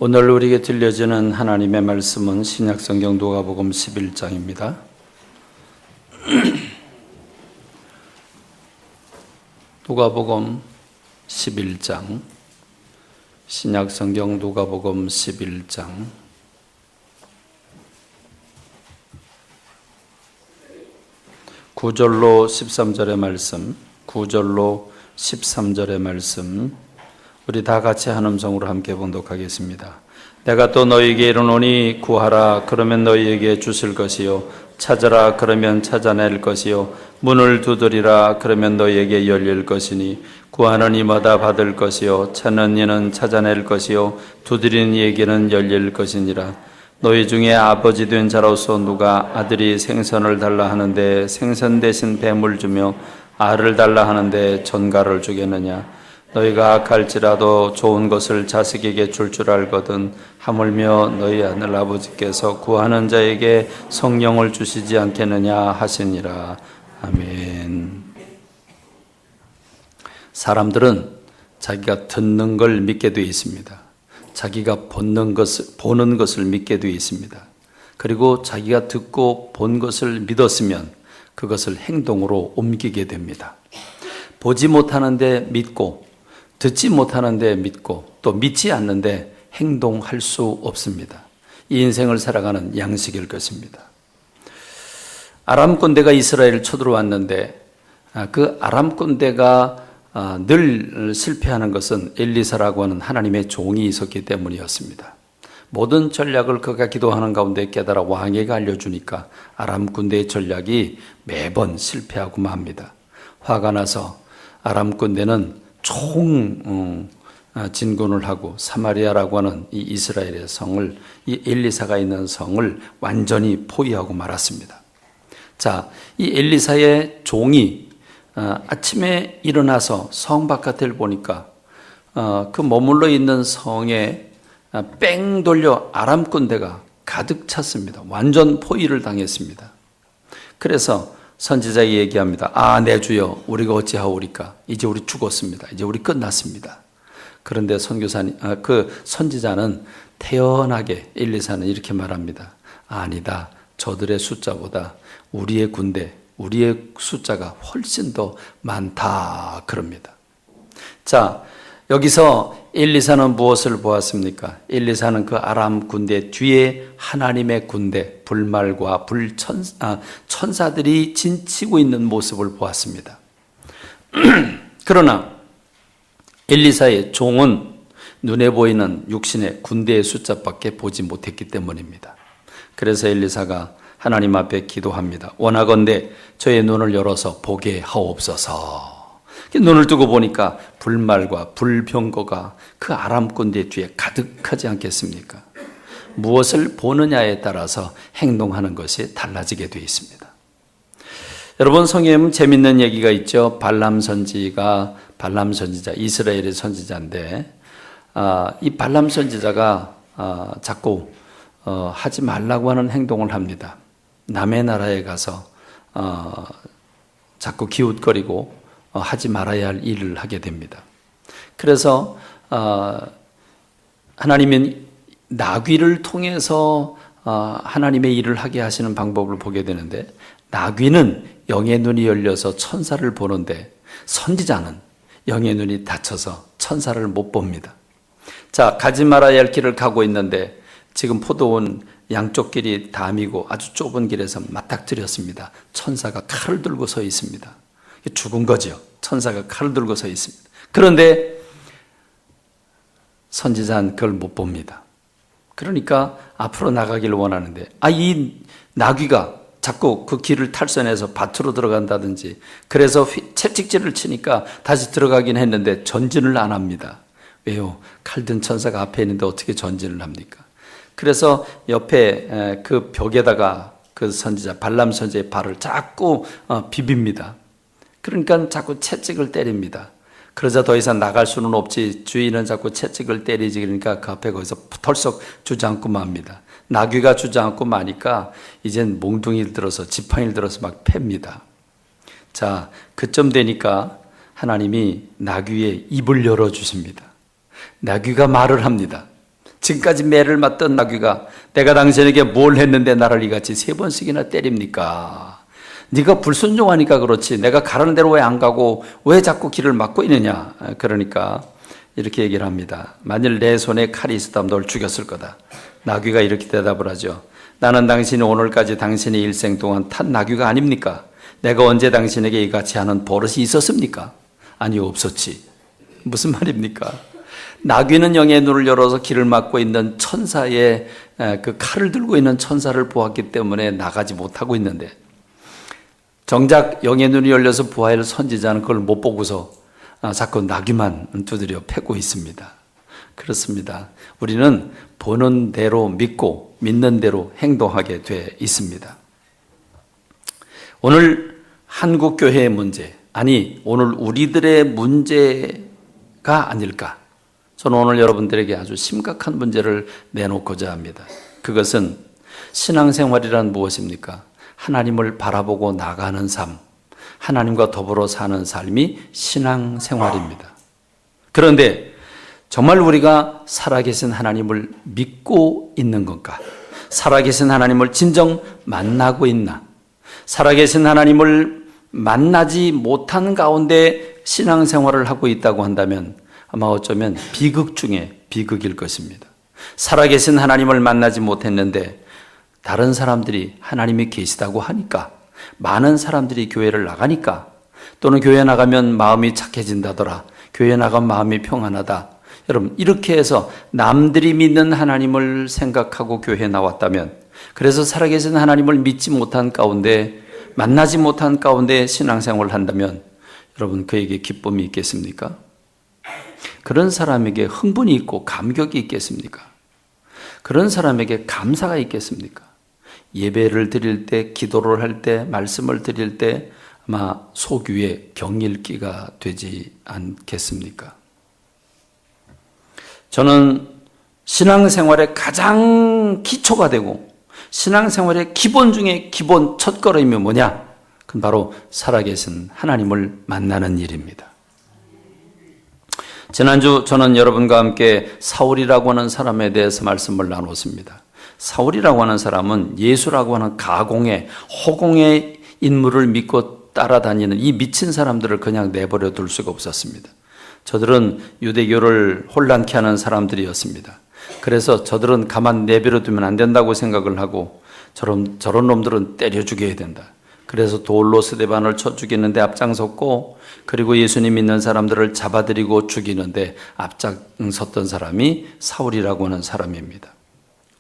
오늘 우리에게 들려지는 하나님의 말씀은 신약성경 누가복음 11장입니다. 누가복음 11장, 신약성경 누가복음 11장 9절로 13절의 말씀, 9절로 13절의 말씀 우리 다 같이 한 음성으로 함께 봉독하겠습니다. 내가 또 너희에게 이르노니 구하라 그러면 너희에게 주실 것이요 찾으라 그러면 찾아낼 것이요 문을 두드리라 그러면 너희에게 열릴 것이니 구하는 이마다 받을 것이요 찾는 이는 찾아낼 것이요 두드리는 이에게는 열릴 것이니라. 너희 중에 아버지 된 자로서 누가 아들이 생선을 달라 하는데 생선 대신 뱀을 주며 알을 달라 하는데 전갈을 주겠느냐. 너희가 악할지라도 좋은 것을 자식에게 줄 알거든 하물며 너희 하늘 아버지께서 구하는 자에게 성령을 주시지 않겠느냐 하시니라. 아멘. 사람들은 자기가 듣는 걸 믿게 되어 있습니다. 자기가 보는 것을 믿게 되어 있습니다. 그리고 자기가 듣고 본 것을 믿었으면 그것을 행동으로 옮기게 됩니다. 보지 못하는데 믿고 듣지 못하는데 믿고 또 믿지 않는데 행동할 수 없습니다. 이 인생을 살아가는 양식일 것입니다. 아람 군대가 이스라엘을 쳐들어왔는데 그 아람 군대가 늘 실패하는 것은 엘리사라고 하는 하나님의 종이 있었기 때문이었습니다. 모든 전략을 그가 기도하는 가운데 깨달아 왕에게 알려주니까 아람 군대의 전략이 매번 실패하고 맙니다. 화가 나서 아람 군대는 진군을 하고 사마리아라고 하는 이 이스라엘의 성을, 이 엘리사가 있는 성을 완전히 포위하고 말았습니다. 자, 이 엘리사의 종이 아침에 일어나서 성 바깥을 보니까 그 머물러 있는 성에 뺑 돌려 아람 군대가 가득 찼습니다. 완전 포위를 당했습니다. 그래서 선지자에게 얘기합니다. 내 주여 우리가 어찌하오리까. 이제 우리 죽었습니다. 이제 우리 끝났습니다. 그런데 그 선지자는 태연하게 엘리사는 이렇게 말합니다. 아니다. 저들의 숫자보다 우리의 군대, 우리의 숫자가 훨씬 더 많다. 그럽니다. 자, 여기서 엘리사는 무엇을 보았습니까? 엘리사는 그 아람 군대 뒤에 하나님의 군대, 불말과 천사들이 진치고 있는 모습을 보았습니다. 그러나 엘리사의 종은 눈에 보이는 육신의 군대의 숫자밖에 보지 못했기 때문입니다. 그래서 엘리사가 하나님 앞에 기도합니다. 원하건대 저의 눈을 열어서 보게 하옵소서. 눈을 뜨고 보니까 불말과 불병거가 그 아람 군대 뒤에 가득하지 않겠습니까? 무엇을 보느냐에 따라서 행동하는 것이 달라지게 되어 있습니다. 여러분, 성경에 재밌는 얘기가 있죠. 발람 선지자, 이스라엘의 선지자인데 이 발람 선지자가 자꾸 하지 말라고 하는 행동을 합니다. 남의 나라에 가서 자꾸 기웃거리고 하지 말아야 할 일을 하게 됩니다. 그래서 하나님은 나귀를 통해서 하나님의 일을 하게 하시는 방법을 보게 되는데, 나귀는 영의 눈이 열려서 천사를 보는데 선지자는 영의 눈이 닫혀서 천사를 못 봅니다. 자, 가지 말아야 할 길을 가고 있는데 지금 포도원 양쪽 길이 담이고 아주 좁은 길에서 맞닥뜨렸습니다. 천사가 칼을 들고 서 있습니다. 죽은 거죠. 천사가 칼을 들고 서 있습니다. 그런데 선지자는 그걸 못 봅니다. 그러니까 앞으로 나가기를 원하는데 이 나귀가 자꾸 그 길을 탈선해서 밭으로 들어간다든지, 그래서 채찍질을 치니까 다시 들어가긴 했는데 전진을 안 합니다. 왜요? 칼든 천사가 앞에 있는데 어떻게 전진을 합니까? 그래서 옆에 그 벽에다가 그 선지자 발람 선지자의 발을 자꾸 비빕니다. 그러니까 자꾸 채찍을 때립니다. 그러자 더 이상 나갈 수는 없지, 주인은 자꾸 채찍을 때리지. 그러니까 그 앞에 거기서 털썩 주저앉고 맙니다. 나귀가 주저앉고 마니까 이젠 몽둥이를 들어서 지팡이를 들어서 막 팹니다. 자, 그쯤 되니까 하나님이 나귀의 입을 열어주십니다. 나귀가 말을 합니다. 지금까지 매를 맞던 나귀가 내가 당신에게 뭘 했는데 나를 이같이 3번씩이나 때립니까? 네가 불순종하니까 그렇지 내가 가라는 대로 왜 안 가고 왜 자꾸 길을 막고 있느냐. 그러니까 이렇게 얘기를 합니다. 만일 내 손에 칼이 있었다면 널 죽였을 거다. 나귀가 이렇게 대답을 하죠. 나는 당신이 오늘까지 당신의 일생 동안 탄 나귀가 아닙니까? 내가 언제 당신에게 이같이 하는 버릇이 있었습니까? 아니 없었지. 무슨 말입니까? 나귀는 영의 눈을 열어서 길을 막고 있는 천사의 그 칼을 들고 있는 천사를 보았기 때문에 나가지 못하고 있는데 정작 영의 눈이 열려서 부하의 선지자는 그걸 못 보고서 자꾸 나귀만 두드려 패고 있습니다. 그렇습니다. 우리는 보는 대로 믿고 믿는 대로 행동하게 돼 있습니다. 오늘 한국 교회의 문제, 아니 오늘 우리들의 문제가 아닐까? 저는 오늘 여러분들에게 아주 심각한 문제를 내놓고자 합니다. 그것은 신앙생활이란 무엇입니까? 하나님을 바라보고 나가는 삶, 하나님과 더불어 사는 삶이 신앙생활입니다. 그런데 정말 우리가 살아계신 하나님을 믿고 있는 건가? 살아계신 하나님을 진정 만나고 있나? 살아계신 하나님을 만나지 못한 가운데 신앙생활을 하고 있다고 한다면 아마 어쩌면 비극 중에 비극일 것입니다. 살아계신 하나님을 만나지 못했는데 다른 사람들이 하나님이 계시다고 하니까, 많은 사람들이 교회를 나가니까, 또는 교회 나가면 마음이 착해진다더라, 교회 나가면 마음이 평안하다. 여러분 이렇게 해서 남들이 믿는 하나님을 생각하고 교회에 나왔다면, 그래서 살아계신 하나님을 믿지 못한 가운데, 만나지 못한 가운데 신앙생활을 한다면 여러분 그에게 기쁨이 있겠습니까? 그런 사람에게 흥분이 있고 감격이 있겠습니까? 그런 사람에게 감사가 있겠습니까? 예배를 드릴 때, 기도를 할 때, 말씀을 드릴 때 아마 속 위에 경일기가 되지 않겠습니까? 저는 신앙생활의 가장 기초가 되고 신앙생활의 기본 중에 기본 첫걸음이 뭐냐? 그건 바로 살아계신 하나님을 만나는 일입니다. 지난주 저는 여러분과 함께 사울이라고 하는 사람에 대해서 말씀을 나눴습니다. 사울이라고 하는 사람은 예수라고 하는 가공의 허공의 인물을 믿고 따라다니는 이 미친 사람들을 그냥 내버려 둘 수가 없었습니다. 저들은 유대교를 혼란케 하는 사람들이었습니다. 그래서 저들은 가만 내버려 두면 안 된다고 생각을 하고 저런 놈들은 때려 죽여야 된다. 그래서 돌로 스데반을 쳐 죽이는데 앞장섰고, 그리고 예수님 믿는 사람들을 잡아들이고 죽이는데 앞장섰던 사람이 사울이라고 하는 사람입니다.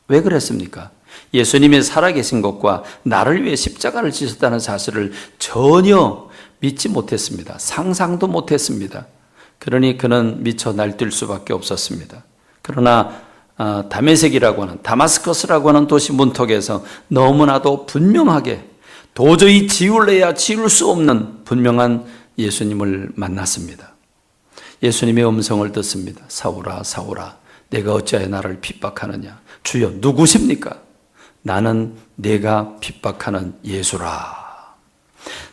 왜 그랬습니까? 예수님이 살아계신 것과 나를 위해 십자가를 지셨다는 사실을 전혀 믿지 못했습니다. 상상도 못했습니다. 그러니 그는 미쳐 날뛸 수밖에 없었습니다. 그러나 다메섹이라고 하는, 다마스커스라고 하는 도시 문턱에서 너무나도 분명하게 도저히 지울래야 지울 수 없는 분명한 예수님을 만났습니다. 예수님의 음성을 듣습니다. 사울아, 사울아, 내가 어찌하여 나를 핍박하느냐? 주여, 누구십니까? 나는 내가 핍박하는 예수라.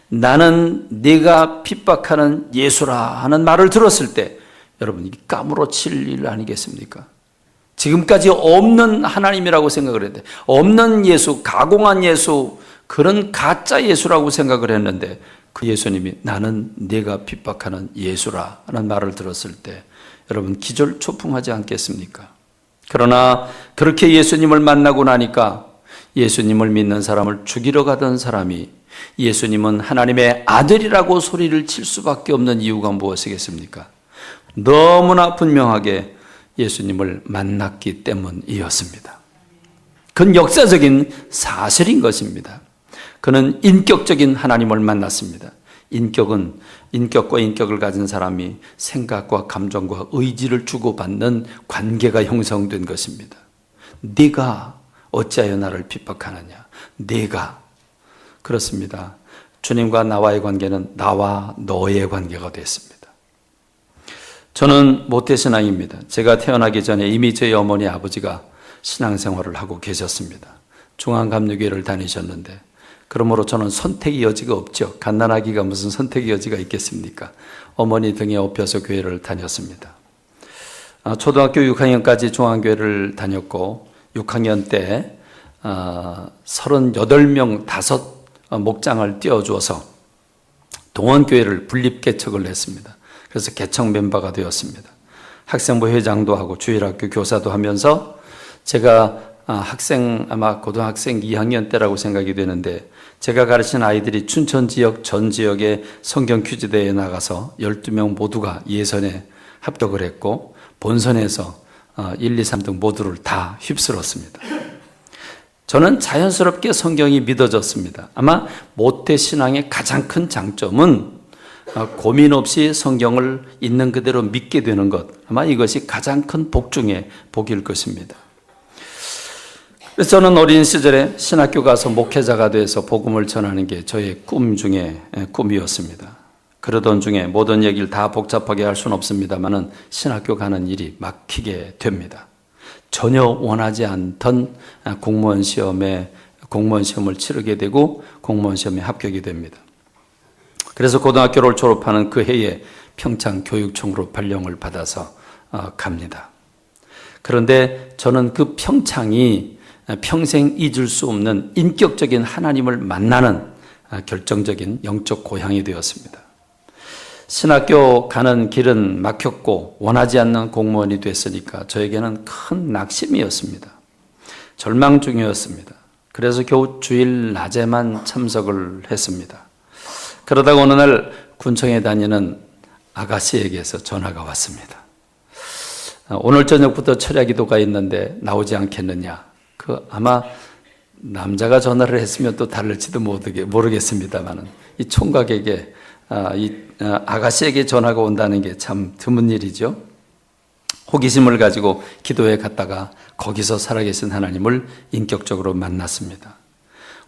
나는 네가 핍박하는 예수라 하는 말을 들었을 때 여러분 이게 까무러칠 일 아니겠습니까? 지금까지 없는 하나님이라고 생각을 했는데, 없는 예수, 가공한 예수, 그런 가짜 예수라고 생각을 했는데 그 예수님이 나는 네가 핍박하는 예수라 하는 말을 들었을 때 여러분 기절초풍하지 않겠습니까? 그러나 그렇게 예수님을 만나고 나니까 예수님을 믿는 사람을 죽이러 가던 사람이 예수님은 하나님의 아들이라고 소리를 칠 수밖에 없는 이유가 무엇이겠습니까? 너무나 분명하게 예수님을 만났기 때문이었습니다. 그건 역사적인 사실인 것입니다. 그는 인격적인 하나님을 만났습니다. 인격과 인격을 가진 사람이 생각과 감정과 의지를 주고받는 관계가 형성된 것입니다. 네가 어찌하여 나를 핍박하느냐? 네가. 그렇습니다. 주님과 나와의 관계는 나와 너의 관계가 됐습니다. 저는 모태신앙입니다. 제가 태어나기 전에 이미 저희 어머니 아버지가 신앙생활을 하고 계셨습니다. 중앙감리교회를 다니셨는데, 그러므로 저는 선택의 여지가 없죠. 갓난아기가 무슨 선택의 여지가 있겠습니까? 어머니 등에 업혀서 교회를 다녔습니다. 초등학교 6학년까지 중앙교회를 다녔고 6학년 때 38명 5 목장을 띄워주어서 동원교회를 분립개척을 했습니다. 그래서 개척 멤버가 되었습니다. 학생부 회장도 하고 주일학교 교사도 하면서 제가 아마 고등학생 2학년 때라고 생각이 되는데 제가 가르친 아이들이 춘천 지역 전 지역의 성경 퀴즈 대회에 나가서 12명 모두가 예선에 합격을 했고 본선에서 1, 2, 3등 모두를 다 휩쓸었습니다. 저는 자연스럽게 성경이 믿어졌습니다. 아마 모태신앙의 가장 큰 장점은 고민 없이 성경을 있는 그대로 믿게 되는 것, 아마 이것이 가장 큰 복 중에 복일 것입니다. 그래서 저는 어린 시절에 신학교 가서 목회자가 돼서 복음을 전하는 게 저의 꿈 중에 꿈이었습니다. 그러던 중에 모든 얘기를 다 복잡하게 할 수는 없습니다만은 신학교 가는 일이 막히게 됩니다. 전혀 원하지 않던 공무원 시험을 치르게 되고 공무원 시험에 합격이 됩니다. 그래서 고등학교를 졸업하는 그 해에 평창교육청으로 발령을 받아서 갑니다. 그런데 저는 그 평창이 평생 잊을 수 없는 인격적인 하나님을 만나는 결정적인 영적 고향이 되었습니다. 신학교 가는 길은 막혔고 원하지 않는 공무원이 됐으니까 저에게는 큰 낙심이었습니다. 절망 중이었습니다. 그래서 겨우 주일 낮에만 참석을 했습니다. 그러다가 어느 날 군청에 다니는 아가씨에게서 전화가 왔습니다. 오늘 저녁부터 철야 기도가 있는데 나오지 않겠느냐. 아마 남자가 전화를 했으면 또 다를지도 모르겠습니다만은 이 총각에게 이 아가씨에게 전화가 온다는 게 참 드문 일이죠. 호기심을 가지고 기도에 갔다가 거기서 살아계신 하나님을 인격적으로 만났습니다.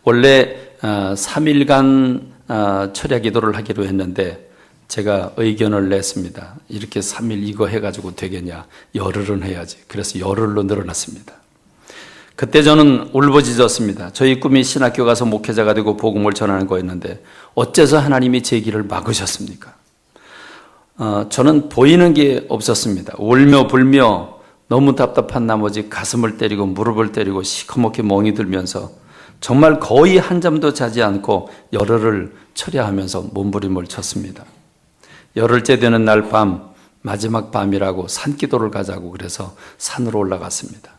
원래 3일간 철야 기도를 하기로 했는데 제가 의견을 냈습니다. 이렇게 3일 이거 해가지고 되겠냐. 열흘은 해야지. 그래서 열흘로 늘어났습니다. 그때 저는 울부짖었습니다. 저희 꿈이 신학교 가서 목회자가 되고 복음을 전하는 거였는데 어째서 하나님이 제 길을 막으셨습니까? 저는 보이는 게 없었습니다. 울며 불며 너무 답답한 나머지 가슴을 때리고 무릎을 때리고 시커멓게 멍이 들면서 정말 거의 한 잠도 자지 않고 열흘을 철야하면서 몸부림을 쳤습니다. 열흘째 되는 날 밤, 마지막 밤이라고 산기도를 가자고 그래서 산으로 올라갔습니다.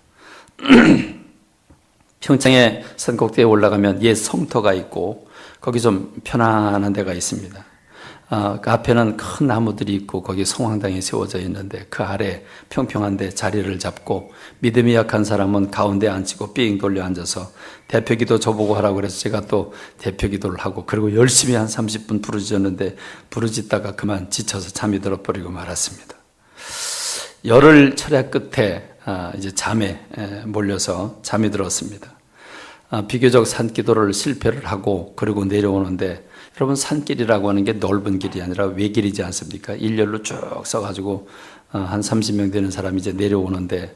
평창에 산꼭대기에 올라가면 옛 성터가 있고 거기 좀 편안한 데가 있습니다. 그 앞에는 큰 나무들이 있고 거기 성황당이 세워져 있는데 그 아래 평평한 데 자리를 잡고 믿음이 약한 사람은 가운데 앉히고 삥 돌려 앉아서 대표기도 저보고 하라고 그래서 제가 또 대표기도를 하고 그리고 열심히 한 30분 부르짖었는데 부르짖다가 그만 지쳐서 잠이 들어버리고 말았습니다. 열흘 철야 끝에 이제 잠에 몰려서 잠이 들었습니다. 비교적 산기도를 실패를 하고 그리고 내려오는데 여러분 산길이라고 하는 게 넓은 길이 아니라 외길이지 않습니까? 일렬로 쭉 써가지고 한 30명 되는 사람이 이제 내려오는데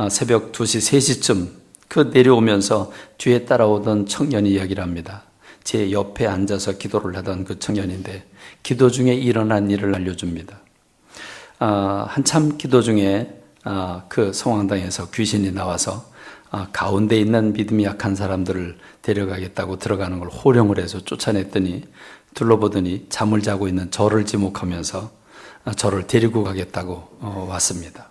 새벽 2시, 3시쯤 그 내려오면서 뒤에 따라오던 청년이 이야기를 합니다. 제 옆에 앉아서 기도를 하던 그 청년인데 기도 중에 일어난 일을 알려줍니다. 한참 기도 중에 그 성황당에서 귀신이 나와서 가운데 있는 믿음이 약한 사람들을 데려가겠다고 들어가는 걸 호령을 해서 쫓아냈더니 둘러보더니 잠을 자고 있는 저를 지목하면서 저를 데리고 가겠다고 왔습니다.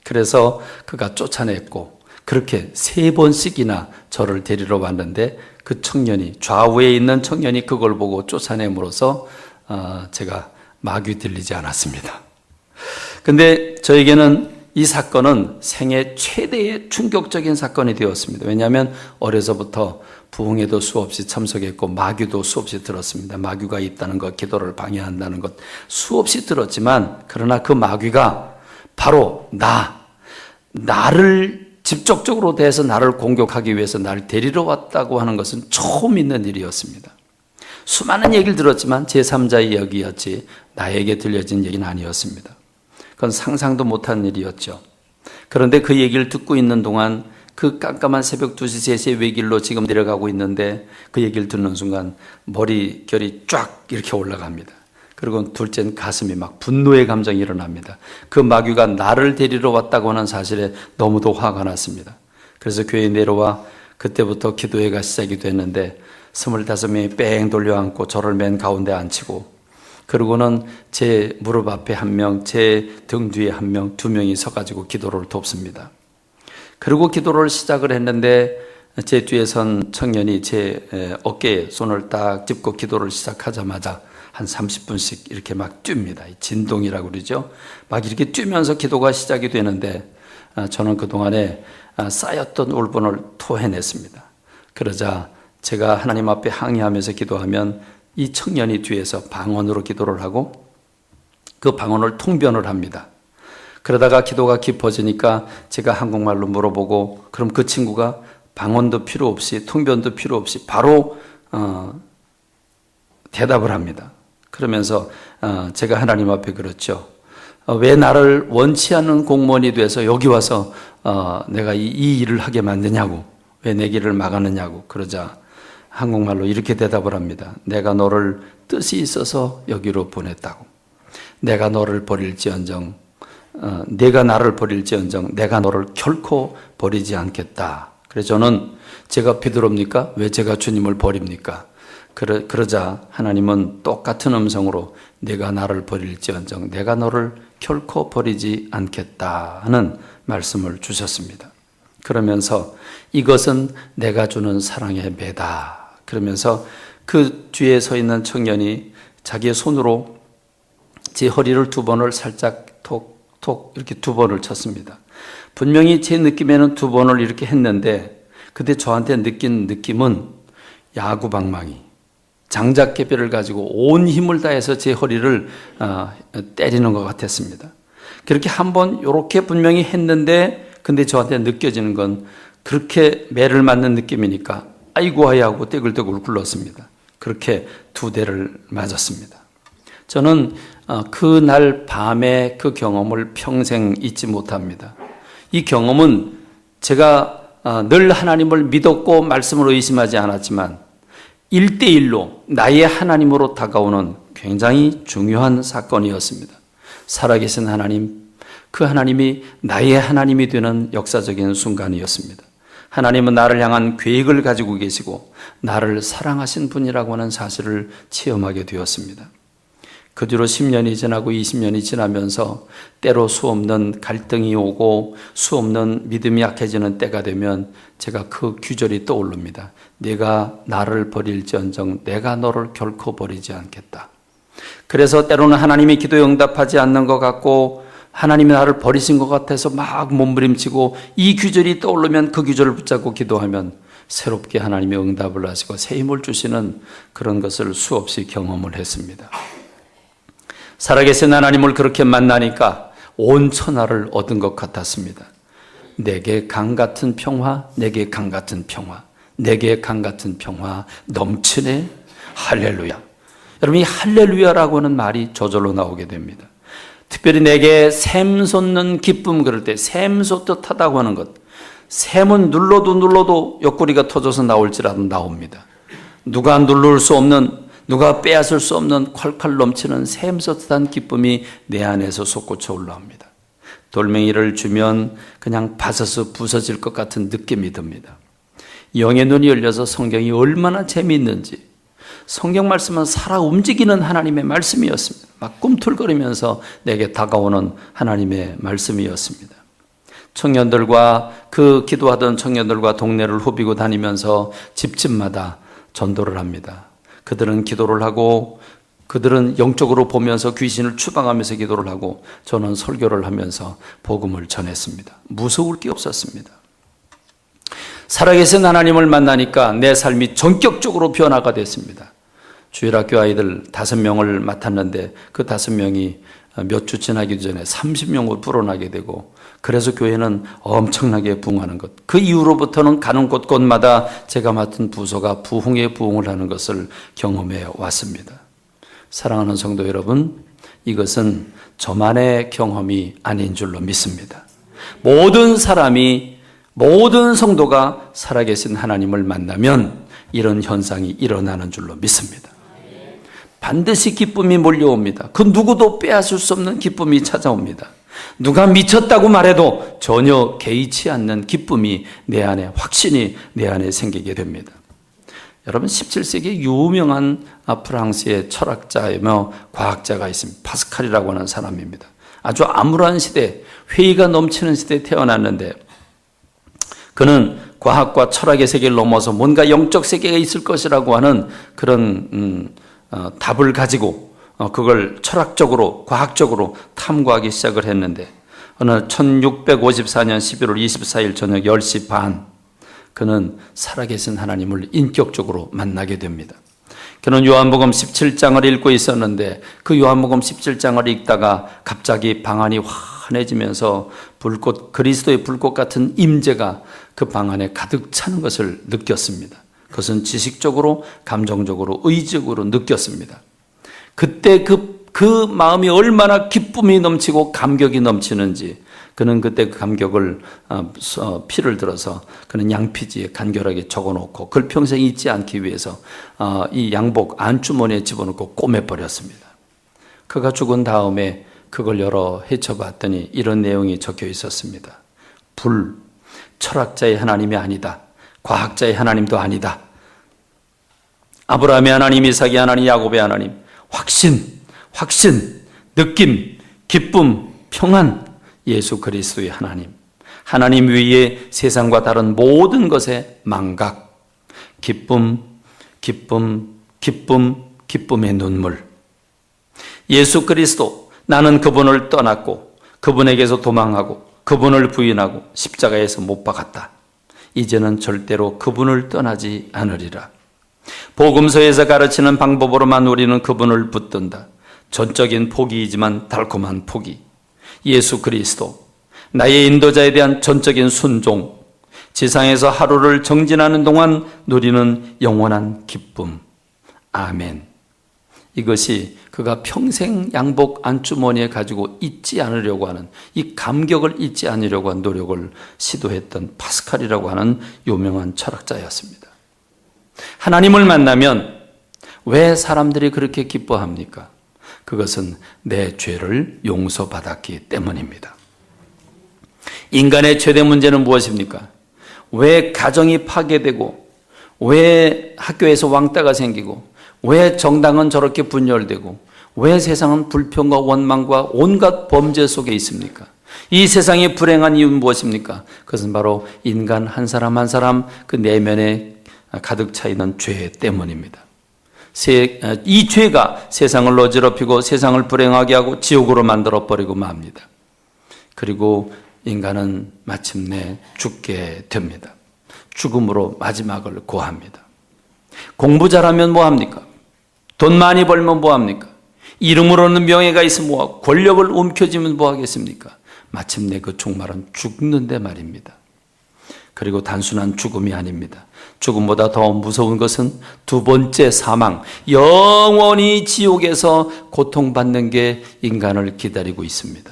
그래서 그가 쫓아냈고 그렇게 3번씩이나 저를 데리러 왔는데 그 청년이 좌우에 있는 청년이 그걸 보고 쫓아냄으로써 제가 마귀 들리지 않았습니다. 근데 저에게는 이 사건은 생애 최대의 충격적인 사건이 되었습니다. 왜냐하면 어려서부터 부흥회도 수없이 참석했고 마귀도 수없이 들었습니다. 마귀가 있다는 것, 기도를 방해한다는 것 수없이 들었지만 그러나 그 마귀가 바로 나를 직접적으로 대해서 나를 공격하기 위해서 나를 데리러 왔다고 하는 것은 처음 있는 일이었습니다. 수많은 얘기를 들었지만 제3자의 이야기였지 나에게 들려진 얘기는 아니었습니다. 그건 상상도 못한 일이었죠. 그런데 그 얘기를 듣고 있는 동안 그 깜깜한 새벽 2시, 3시의 외길로 지금 내려가고 있는데 그 얘기를 듣는 순간 머리결이 쫙 이렇게 올라갑니다. 그리고 둘째는 가슴이 막 분노의 감정이 일어납니다. 그 마귀가 나를 데리러 왔다고 하는 사실에 너무도 화가 났습니다. 그래서 교회에 내려와 그때부터 기도회가 시작이 됐는데 25명이 뺑 돌려앉고 저를 맨 가운데 앉히고, 그리고는 제 무릎 앞에 한 명, 제 등 뒤에 한 명, 2명이 서가지고 기도를 돕습니다. 그리고 기도를 시작을 했는데 제 뒤에 선 청년이 제 어깨에 손을 딱 짚고 기도를 시작하자마자 한 30분씩 이렇게 막 뜁니다. 진동이라고 그러죠. 막 이렇게 뛰면서 기도가 시작이 되는데 저는 그동안에 쌓였던 울분을 토해냈습니다. 그러자 제가 하나님 앞에 항의하면서 기도하면 이 청년이 뒤에서 방언으로 기도를 하고 그 방언을 통변을 합니다. 그러다가 기도가 깊어지니까 제가 한국말로 물어보고, 그럼 그 친구가 방언도 필요 없이 통변도 필요 없이 바로 대답을 합니다. 그러면서 제가 하나님 앞에 그렇죠. 왜 나를 원치 않는 공무원이 돼서 여기 와서 내가 이 일을 하게 만드냐고, 왜 내 길을 막았느냐고. 그러자 한국말로 이렇게 대답을 합니다. 내가 너를 뜻이 있어서 여기로 보냈다고. 내가 너를 버릴지언정, 내가 나를 버릴지언정 내가 너를 결코 버리지 않겠다. 그래서 저는 제가 베드로입니까? 왜 제가 주님을 버립니까? 그러자 하나님은 똑같은 음성으로 내가 나를 버릴지언정 내가 너를 결코 버리지 않겠다 하는 말씀을 주셨습니다. 그러면서 이것은 내가 주는 사랑의 매다. 그러면서 그 뒤에 서 있는 청년이 자기의 손으로 제 허리를 2번을 살짝 톡톡 이렇게 2번을 쳤습니다. 분명히 제 느낌에는 2번을 이렇게 했는데 그때 저한테 느낀 느낌은 야구방망이, 장작개비를 가지고 온 힘을 다해서 제 허리를 때리는 것 같았습니다. 그렇게 한 번 이렇게 분명히 했는데 근데 저한테 느껴지는 건 그렇게 매를 맞는 느낌이니까 아이고 하고 떼굴떼굴 굴렀습니다. 그렇게 2대를 맞았습니다. 저는 그날 밤에 그 경험을 평생 잊지 못합니다. 이 경험은 제가 늘 하나님을 믿었고 말씀을 의심하지 않았지만 1대1로 나의 하나님으로 다가오는 굉장히 중요한 사건이었습니다. 살아계신 하나님, 그 하나님이 나의 하나님이 되는 역사적인 순간이었습니다. 하나님은 나를 향한 계획을 가지고 계시고 나를 사랑하신 분이라고 하는 사실을 체험하게 되었습니다. 그 뒤로 10년이 지나고 20년이 지나면서 때로 수없는 갈등이 오고 수없는 믿음이 약해지는 때가 되면 제가 그 규절이 떠오릅니다. 네가 나를 버릴지언정 내가 너를 결코 버리지 않겠다. 그래서 때로는 하나님이 기도에 응답하지 않는 것 같고 하나님이 나를 버리신 것 같아서 막 몸부림치고 이 규절이 떠오르면 그 규절을 붙잡고 기도하면 새롭게 하나님이 응답을 하시고 새 힘을 주시는 그런 것을 수없이 경험을 했습니다. 살아계신 하나님을 그렇게 만나니까 온 천하를 얻은 것 같았습니다. 내게 강 같은 평화, 내게 강 같은 평화, 내게 강 같은 평화 넘치네. 할렐루야. 여러분, 이 할렐루야라고 하는 말이 저절로 나오게 됩니다. 특별히 내게 샘 솟는 기쁨, 그럴 때 샘 솟듯 하다고 하는 것, 샘은 눌러도 옆구리가 터져서 나올지라도 나옵니다. 누가 누를 수 없는, 누가 빼앗을 수 없는 콸콸 넘치는 샘 솟듯한 기쁨이 내 안에서 솟구쳐 올라옵니다. 돌멩이를 주면 그냥 받아서 부서질 것 같은 느낌이 듭니다. 영의 눈이 열려서 성경이 얼마나 재미있는지, 성경 말씀은 살아 움직이는 하나님의 말씀이었습니다. 막 꿈틀거리면서 내게 다가오는 하나님의 말씀이었습니다. 청년들과 그 기도하던 청년들과 동네를 후비고 다니면서 집집마다 전도를 합니다. 그들은 기도를 하고 그들은 영적으로 보면서 귀신을 추방하면서 기도를 하고 저는 설교를 하면서 복음을 전했습니다. 무서울 게 없었습니다. 살아계신 하나님을 만나니까 내 삶이 전격적으로 변화가 됐습니다. 주일학교 아이들 5명을 맡았는데 그 5명이 몇 주 지나기 전에 30명으로 불어나게 되고 그래서 교회는 엄청나게 부흥하는 것. 그 이후로부터는 가는 곳곳마다 제가 맡은 부서가 부흥에 부흥을 하는 것을 경험해 왔습니다. 사랑하는 성도 여러분, 이것은 저만의 경험이 아닌 줄로 믿습니다. 모든 사람이, 모든 성도가 살아계신 하나님을 만나면 이런 현상이 일어나는 줄로 믿습니다. 반드시 기쁨이 몰려옵니다. 그 누구도 빼앗을 수 없는 기쁨이 찾아옵니다. 누가 미쳤다고 말해도 전혀 개의치 않는 기쁨이 내 안에, 확신이 내 안에 생기게 됩니다. 여러분, 17세기 유명한 프랑스의 철학자이며 과학자가 있습니다. 파스칼이라고 하는 사람입니다. 아주 암울한 시대, 회의가 넘치는 시대에 태어났는데 그는 과학과 철학의 세계를 넘어서 뭔가 영적 세계가 있을 것이라고 하는 그런 답을 가지고 그걸 철학적으로, 과학적으로 탐구하기 시작을 했는데 어느 1654년 11월 24일 저녁 10시 반 그는 살아계신 하나님을 인격적으로 만나게 됩니다. 그는 요한복음 17장을 읽고 있었는데 그 요한복음 17장을 읽다가 갑자기 방안이 환해지면서 불꽃, 그리스도의 불꽃 같은 임재가 그 방 안에 가득 차는 것을 느꼈습니다. 그것은 지식적으로, 감정적으로, 의지적으로 느꼈습니다. 그때 그 마음이 얼마나 기쁨이 넘치고 감격이 넘치는지 그는 그때 그 감격을 피를 들어서 그는 양피지에 간결하게 적어놓고 그걸 평생 잊지 않기 위해서 이 양복 안주머니에 집어넣고 꼬매버렸습니다. 그가 죽은 다음에 그걸 열어 헤쳐봤더니 이런 내용이 적혀 있었습니다. 불, 철학자의 하나님이 아니다. 과학자의 하나님도 아니다. 아브라함의 하나님, 이삭의 하나님, 야곱의 하나님, 확신, 느낌, 기쁨, 평안, 예수 그리스도의 하나님, 하나님 위에 세상과 다른 모든 것의 망각, 기쁨의 눈물. 예수 그리스도, 나는 그분을 떠났고 그분에게서 도망하고 그분을 부인하고 십자가에서 못 박았다. 이제는 절대로 그분을 떠나지 않으리라. 복음서에서 가르치는 방법으로만 우리는 그분을 붙든다. 전적인 포기이지만 달콤한 포기. 예수 그리스도, 나의 인도자에 대한 전적인 순종, 지상에서 하루를 정진하는 동안 누리는 영원한 기쁨. 아멘. 이것이 그가 평생 양복 안주머니에 가지고 잊지 않으려고 하는, 이 감격을 잊지 않으려고 한 노력을 시도했던 파스칼이라고 하는 유명한 철학자였습니다. 하나님을 만나면 왜 사람들이 그렇게 기뻐합니까? 그것은 내 죄를 용서받았기 때문입니다. 인간의 최대 문제는 무엇입니까? 왜 가정이 파괴되고, 왜 학교에서 왕따가 생기고, 왜 정당은 저렇게 분열되고, 왜 세상은 불평과 원망과 온갖 범죄 속에 있습니까? 이 세상이 불행한 이유는 무엇입니까? 그것은 바로 인간 한 사람 한 사람 그 내면에 가득 차 있는 죄 때문입니다. 이 죄가 세상을 어지럽히고 세상을 불행하게 하고 지옥으로 만들어버리고 맙니다. 그리고 인간은 마침내 죽게 됩니다. 죽음으로 마지막을 고합니다. 공부 잘하면 뭐합니까? 돈 많이 벌면 뭐합니까? 이름으로는 명예가 있으면 뭐하고, 권력을 움켜쥐면 뭐하겠습니까? 마침내 그 종말은 죽는데 말입니다. 그리고 단순한 죽음이 아닙니다. 죽음보다 더 무서운 것은 두 번째 사망, 영원히 지옥에서 고통받는 게 인간을 기다리고 있습니다.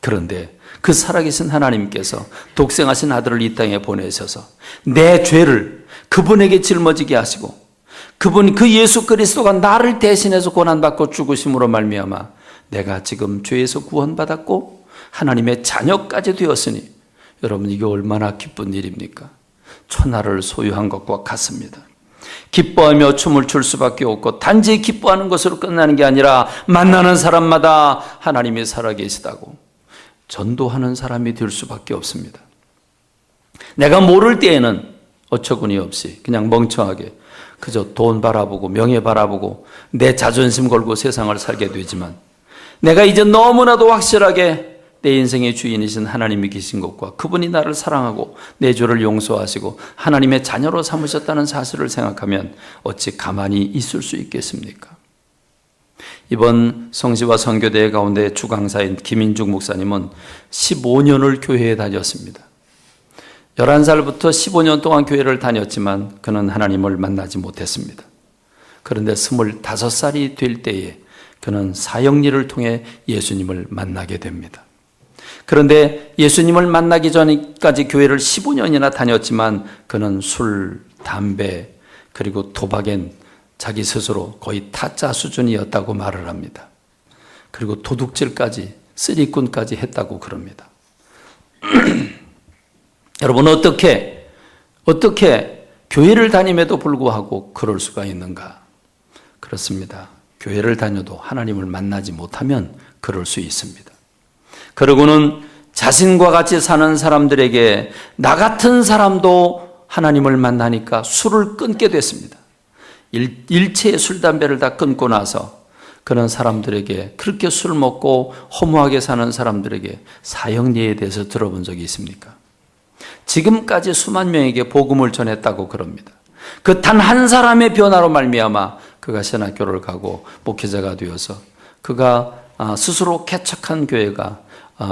그런데 그 살아계신 하나님께서 독생하신 아들을 이 땅에 보내셔서 내 죄를 그분에게 짊어지게 하시고, 그 예수 그리스도가 나를 대신해서 고난받고 죽으심으로 말미암아 내가 지금 죄에서 구원받았고 하나님의 자녀까지 되었으니, 여러분, 이게 얼마나 기쁜 일입니까? 천하를 소유한 것과 같습니다. 기뻐하며 춤을 출 수밖에 없고, 단지 기뻐하는 것으로 끝나는 게 아니라 만나는 사람마다 하나님이 살아계시다고 전도하는 사람이 될 수밖에 없습니다. 내가 모를 때에는 어처구니 없이 그냥 멍청하게 그저 돈 바라보고 명예 바라보고 내 자존심 걸고 세상을 살게 되지만, 내가 이제 너무나도 확실하게 내 인생의 주인이신 하나님이 계신 것과 그분이 나를 사랑하고 내 죄를 용서하시고 하나님의 자녀로 삼으셨다는 사실을 생각하면 어찌 가만히 있을 수 있겠습니까? 이번 성시와 선교대회 가운데 주강사인 김인중 목사님은 15년을 교회에 다녔습니다. 11살부터 15년 동안 교회를 다녔지만 그는 하나님을 만나지 못했습니다. 그런데 25살이 될 때에 그는 사형리를 통해 예수님을 만나게 됩니다. 그런데 예수님을 만나기 전까지 교회를 15년이나 다녔지만 그는 술, 담배, 그리고 도박엔 자기 스스로 거의 타짜 수준이었다고 말을 합니다. 그리고 도둑질까지, 쓰리꾼까지 했다고 그럽니다. 여러분, 어떻게 교회를 다님에도 불구하고 그럴 수가 있는가? 그렇습니다. 교회를 다녀도 하나님을 만나지 못하면 그럴 수 있습니다. 그러고는 자신과 같이 사는 사람들에게 나 같은 사람도 하나님을 만나니까 술을 끊게 됐습니다. 일체의 술, 담배를 다 끊고 나서 그런 사람들에게, 그렇게 술 먹고 허무하게 사는 사람들에게 사형리에 대해서 들어본 적이 있습니까? 지금까지 수만 명에게 복음을 전했다고 그럽니다. 그 단 한 사람의 변화로 말미암아 그가 신학교를 가고 목회자가 되어서 그가 스스로 개척한 교회가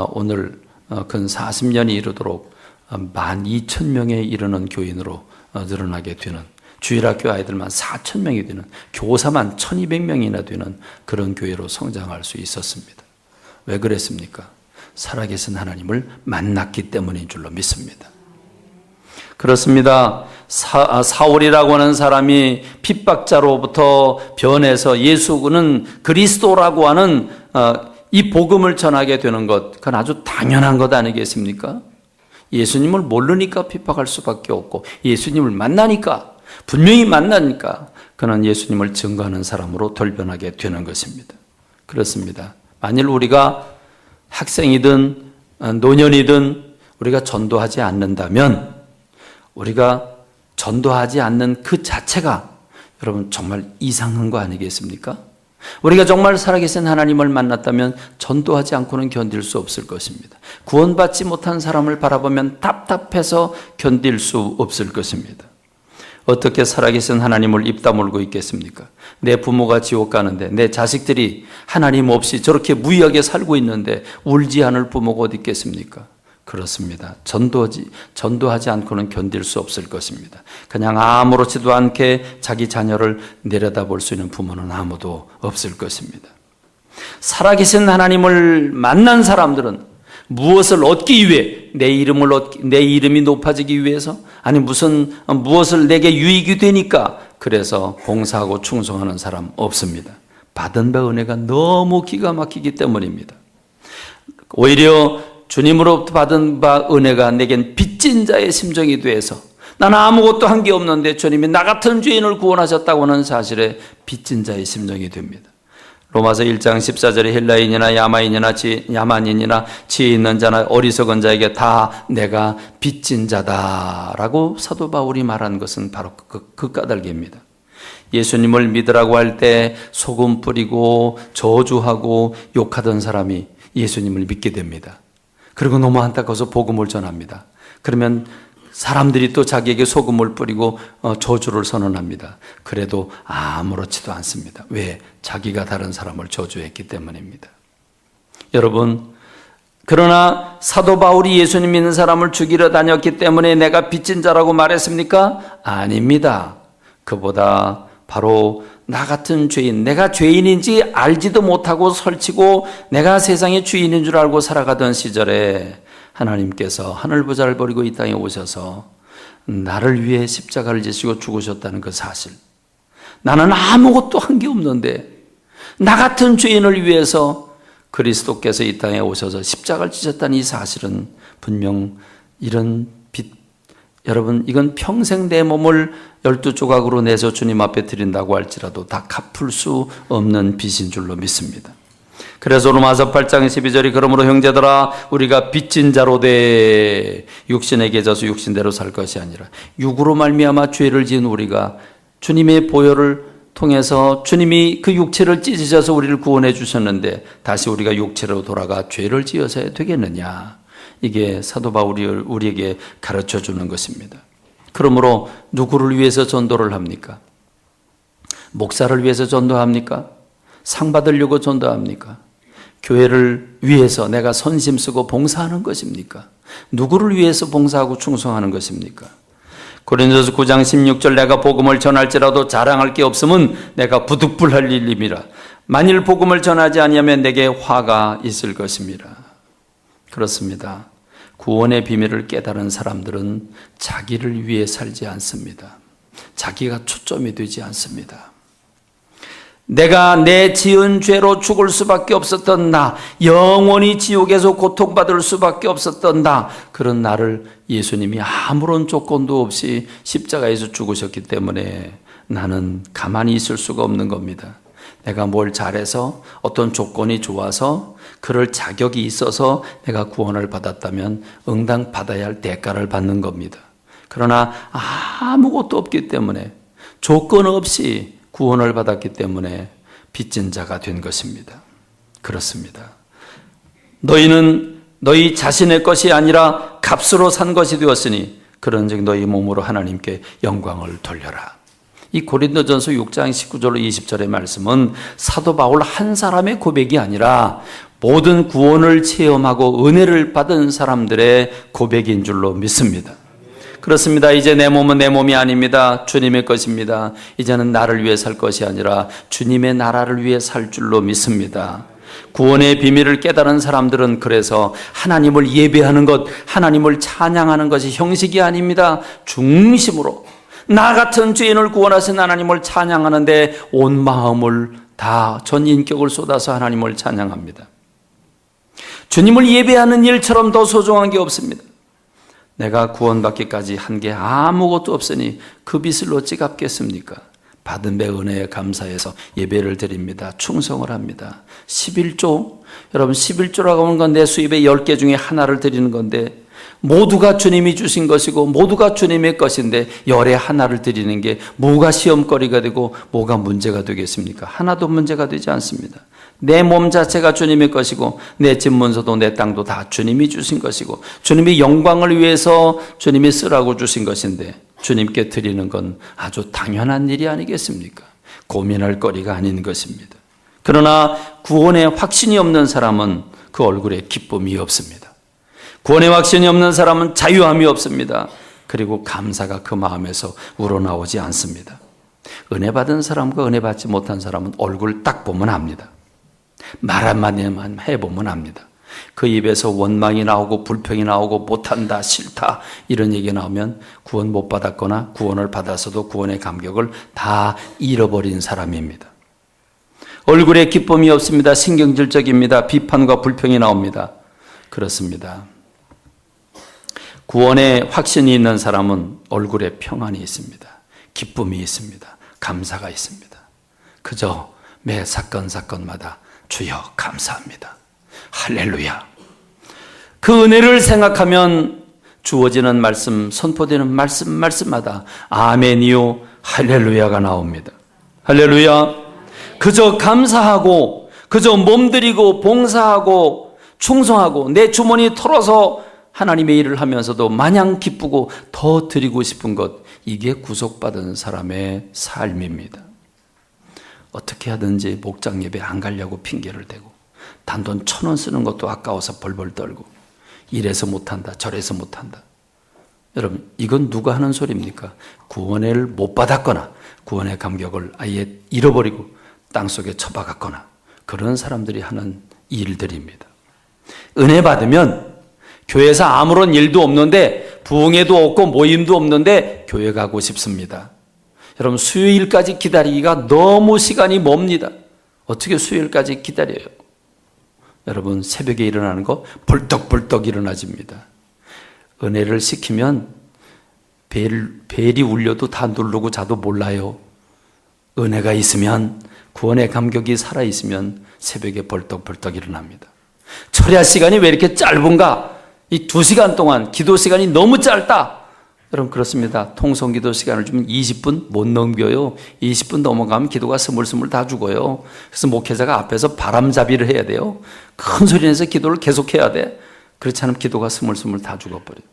오늘 근 40년이 이르도록 12,000명에 이르는 교인으로 늘어나게 되는, 주일학교 아이들만 4,000명이 되는, 교사만 1,200명이나 되는 그런 교회로 성장할 수 있었습니다. 왜 그랬습니까? 살아계신 하나님을 만났기 때문인 줄로 믿습니다. 그렇습니다. 사울이라고 하는 사람이 핍박자로부터 변해서 예수는 그리스도라고 하는 이 복음을 전하게 되는 것, 그건 아주 당연한 것 아니겠습니까? 예수님을 모르니까 핍박할 수밖에 없고, 예수님을 만나니까, 분명히 만나니까 그는 예수님을 증거하는 사람으로 돌변하게 되는 것입니다. 그렇습니다. 만일 우리가 학생이든 노년이든 우리가 전도하지 않는다면, 우리가 전도하지 않는 그 자체가 여러분 정말 이상한 거 아니겠습니까? 우리가 정말 살아계신 하나님을 만났다면 전도하지 않고는 견딜 수 없을 것입니다. 구원받지 못한 사람을 바라보면 답답해서 견딜 수 없을 것입니다. 어떻게 살아계신 하나님을 입 다물고 있겠습니까? 내 부모가 지옥 가는데, 내 자식들이 하나님 없이 저렇게 무의하게 살고 있는데 울지 않을 부모가 어디 있겠습니까? 그렇습니다. 전도하지 않고는 견딜 수 없을 것입니다. 그냥 아무렇지도 않게 자기 자녀를 내려다볼 수 있는 부모는 아무도 없을 것입니다. 살아계신 하나님을 만난 사람들은 무엇을 얻기 위해, 내 이름이 높아지기 위해서, 아니 무엇을 내게 유익이 되니까 그래서 봉사하고 충성하는 사람 없습니다. 받은 바 은혜가 너무 기가 막히기 때문입니다. 오히려 주님으로부터 받은 바 은혜가 내겐 빚진 자의 심정이 돼서, 나는 아무것도 한 게 없는데 주님이 나 같은 죄인을 구원하셨다고 하는 사실에 빚진 자의 심정이 됩니다. 로마서 1장 14절에 헬라인이나 야만인이나 지혜 있는 자나 어리석은 자에게 다 내가 빚진 자다라고 사도 바울이 말한 것은 바로 그 까닭입니다. 예수님을 믿으라고 할 때 소금 뿌리고 저주하고 욕하던 사람이 예수님을 믿게 됩니다. 그리고 너무 안타까워서 복음을 전합니다. 그러면 사람들이 또 자기에게 소금을 뿌리고 저주를 선언합니다. 그래도 아무렇지도 않습니다. 왜? 자기가 다른 사람을 저주했기 때문입니다. 여러분, 그러나 사도 바울이 예수님 믿는 사람을 죽이러 다녔기 때문에 내가 빚진 자라고 말했습니까? 아닙니다. 그보다 바로 나 같은 죄인, 내가 죄인인지 알지도 못하고 설치고 내가 세상의 주인인 줄 알고 살아가던 시절에 하나님께서 하늘보좌를 버리고 이 땅에 오셔서 나를 위해 십자가를 지시고 죽으셨다는 그 사실, 나는 아무것도 한 게 없는데 나 같은 죄인을 위해서 그리스도께서 이 땅에 오셔서 십자가를 지셨다는 이 사실은 분명 이런 빚, 여러분 이건 평생 내 몸을 12조각으로 내서 주님 앞에 드린다고 할지라도 다 갚을 수 없는 빚인 줄로 믿습니다. 그래서 로마서 8장 12절이 그러므로 형제들아 우리가 빚진 자로 돼 육신에게 져서 육신대로 살 것이 아니라 육으로 말미암아 죄를 지은 우리가 주님의 보혈을 통해서 주님이 그 육체를 찢으셔서 우리를 구원해 주셨는데 다시 우리가 육체로 돌아가 죄를 지어서 되겠느냐. 이게 사도 바울이 우리에게 가르쳐 주는 것입니다. 그러므로 누구를 위해서 전도를 합니까? 목사를 위해서 전도합니까? 상 받으려고 전도합니까? 교회를 위해서 내가 선심 쓰고 봉사하는 것입니까? 누구를 위해서 봉사하고 충성하는 것입니까? 고린도서 9장 16절 내가 복음을 전할지라도 자랑할 게 없으면 내가 부득불할 일임이라. 만일 복음을 전하지 아니하면 내게 화가 있을 것입니다. 그렇습니다. 구원의 비밀을 깨달은 사람들은 자기를 위해 살지 않습니다. 자기가 초점이 되지 않습니다. 내가 내 지은 죄로 죽을 수밖에 없었던 나, 영원히 지옥에서 고통받을 수밖에 없었던 나, 그런 나를 예수님이 아무런 조건도 없이 십자가에서 죽으셨기 때문에 나는 가만히 있을 수가 없는 겁니다. 내가 뭘 잘해서 어떤 조건이 좋아서 그럴 자격이 있어서 내가 구원을 받았다면 응당 받아야 할 대가를 받는 겁니다. 그러나 아무것도 없기 때문에 조건 없이 구원을 받았기 때문에 빚진 자가 된 것입니다. 그렇습니다. 너희는 너희 자신의 것이 아니라 값으로 산 것이 되었으니 그런즉 너희 몸으로 하나님께 영광을 돌려라. 이 고린도전서 6장 19절로 20절의 말씀은 사도 바울 한 사람의 고백이 아니라 모든 구원을 체험하고 은혜를 받은 사람들의 고백인 줄로 믿습니다. 그렇습니다. 이제 내 몸은 내 몸이 아닙니다. 주님의 것입니다. 이제는 나를 위해 살 것이 아니라 주님의 나라를 위해 살 줄로 믿습니다. 구원의 비밀을 깨달은 사람들은 그래서 하나님을 예배하는 것, 하나님을 찬양하는 것이 형식이 아닙니다. 중심으로 나 같은 죄인을 구원하신 하나님을 찬양하는데 온 마음을 다 전 인격을 쏟아서 하나님을 찬양합니다. 주님을 예배하는 일처럼 더 소중한 게 없습니다. 내가 구원받기까지 한 게 아무것도 없으니 그 빚을 어찌 갚겠습니까? 받은 배 은혜에 감사해서 예배를 드립니다. 충성을 합니다. 11조, 여러분 11조라고 하는 건 내 수입의 10개 중에 하나를 드리는 건데 모두가 주님이 주신 것이고 모두가 주님의 것인데 열에 하나를 드리는 게 뭐가 시험거리가 되고 뭐가 문제가 되겠습니까? 하나도 문제가 되지 않습니다. 내 몸 자체가 주님의 것이고 내 집 문서도 내 땅도 다 주님이 주신 것이고 주님의 영광을 위해서 주님이 쓰라고 주신 것인데 주님께 드리는 건 아주 당연한 일이 아니겠습니까? 고민할 거리가 아닌 것입니다. 그러나 구원에 확신이 없는 사람은 그 얼굴에 기쁨이 없습니다. 구원의 확신이 없는 사람은 자유함이 없습니다. 그리고 감사가 그 마음에서 우러나오지 않습니다. 은혜 받은 사람과 은혜 받지 못한 사람은 얼굴 딱 보면 압니다. 말 한마디만 해보면 압니다. 그 입에서 원망이 나오고 불평이 나오고 못한다, 싫다 이런 얘기가 나오면 구원 못 받았거나 구원을 받아서도 구원의 감격을 다 잃어버린 사람입니다. 얼굴에 기쁨이 없습니다. 신경질적입니다. 비판과 불평이 나옵니다. 그렇습니다. 구원에 확신이 있는 사람은 얼굴에 평안이 있습니다. 기쁨이 있습니다. 감사가 있습니다. 그저 매 사건마다 주여 감사합니다. 할렐루야. 그 은혜를 생각하면 주어지는 말씀, 선포되는 말씀마다 아멘이요 할렐루야가 나옵니다. 할렐루야. 그저 감사하고 그저 몸들이고 봉사하고 충성하고 내 주머니 털어서 하나님의 일을 하면서도 마냥 기쁘고 더 드리고 싶은 것, 이게 구속받은 사람의 삶입니다. 어떻게 하든지 목장 예배 안 가려고 핑계를 대고 단돈 1,000원 쓰는 것도 아까워서 벌벌 떨고 이래서 못한다 저래서 못한다. 여러분 이건 누가 하는 소리입니까? 구원을 못 받았거나 구원의 감격을 아예 잃어버리고 땅속에 처박았거나 그런 사람들이 하는 일들입니다. 은혜 받으면 교회에서 아무런 일도 없는데 부흥회도 없고 모임도 없는데 교회 가고 싶습니다. 여러분 수요일까지 기다리기가 너무 시간이 멉니다. 어떻게 수요일까지 기다려요? 여러분 새벽에 일어나는 거 벌떡벌떡 일어나집니다. 은혜를 시키면 벨이 울려도 다 누르고 자도 몰라요. 은혜가 있으면 구원의 감격이 살아있으면 새벽에 벌떡벌떡 일어납니다. 철야 시간이 왜 이렇게 짧은가? 이 2시간 동안 기도 시간이 너무 짧다. 여러분 그렇습니다. 통성 기도 시간을 주면 20분 못 넘겨요. 20분 넘어가면 기도가 스물스물 다 죽어요. 그래서 목회자가 앞에서 바람잡이를 해야 돼요. 큰 소리 내서 기도를 계속해야 돼. 그렇지 않으면 기도가 스물스물 다 죽어버려요.